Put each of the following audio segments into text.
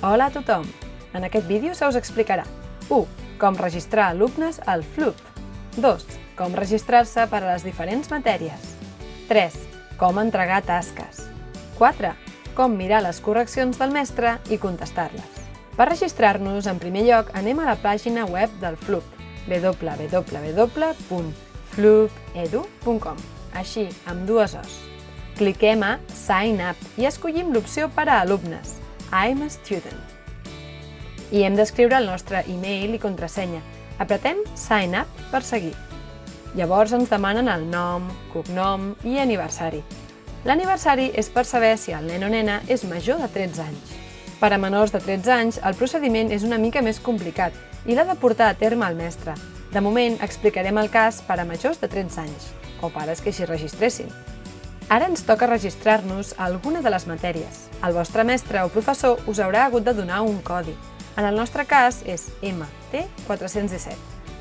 Hola a tothom! En aquest vídeo se us explicarà 1. Com registrar alumnes al Floop. 2. Com registrar-se per a les diferents matèries. 3. Com entregar tasques. 4. Com mirar les correccions del mestre i contestar-les. Per registrar-nos, en primer lloc, anem a la pàgina web del Floop, www.floopedu.com, així, amb dues O's. Cliquem a Sign Up i escollim l'opció per a alumnes, I'm a Student. I hem d'escriure el nostre e-mail i contrasenya. Apretem Sign Up per seguir. Llavors ens demanen el nom, cognom i aniversari. L'aniversari és per saber si el nen o nena és major de 13 anys. Per a menors de 13 anys, el procediment és una mica més complicat i l'ha de portar a terme el mestre. De moment, explicarem el cas per a majors de 13 anys, o pares que s'hi registressin. Ara ens toca registrar-nos a alguna de les matèries. El vostre mestre o professor us haurà hagut de donar un codi. En el nostre cas és MT417.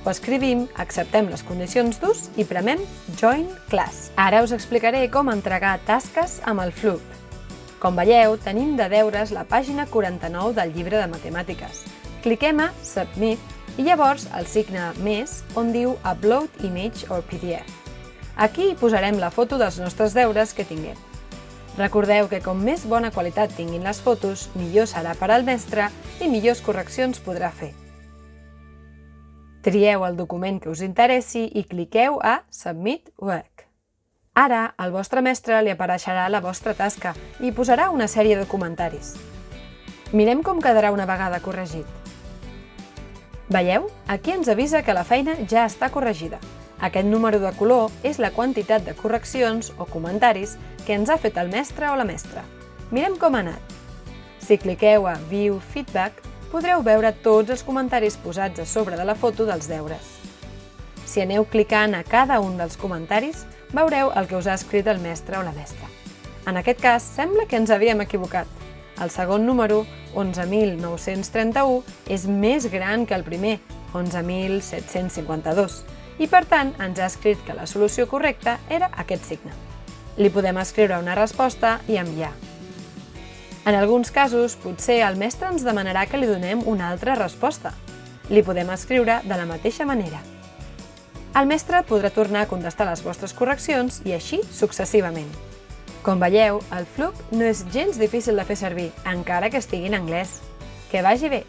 Ho escrivim, acceptem les condicions d'ús i premem Join Class. Ara us explicaré com entregar tasques amb el Floop. Com veieu, tenim de deures la pàgina 49 del llibre de matemàtiques. Cliquem a Submit i llavors el signe més on diu Upload Image or PDF. Aquí hi posarem la foto dels nostres deures que tinguem. Recordeu que com més bona qualitat tinguin les fotos, millor serà per al mestre i millors correccions podrà fer. Trieu el document que us interessi i cliqueu a Submit Work. Ara, al vostre mestre li apareixerà la vostra tasca i posarà una sèrie de comentaris. Mirem com quedarà una vegada corregit. Veieu? Aquí ens avisa que la feina ja està corregida. Aquest número de color és la quantitat de correccions o comentaris que ens ha fet el mestre o la mestra. Mirem com ha anat. Si cliqueu a View Feedback, podreu veure tots els comentaris posats a sobre de la foto dels deures. Si aneu clicant a cada un dels comentaris, veureu el que us ha escrit el mestre o la mestra. En aquest cas, sembla que ens havíem equivocat. El segon número, 11.931, és més gran que el primer, 11.752, i per tant ens ha escrit que la solució correcta era aquest signe. Li podem escriure una resposta i enviar. En alguns casos, potser el mestre ens demanarà que li donem una altra resposta. Li podem escriure de la mateixa manera. El mestre podrà tornar a contestar les vostres correccions i així successivament. Com veieu, el Floop no és gens difícil de fer servir, encara que estigui en anglès. Que vagi bé!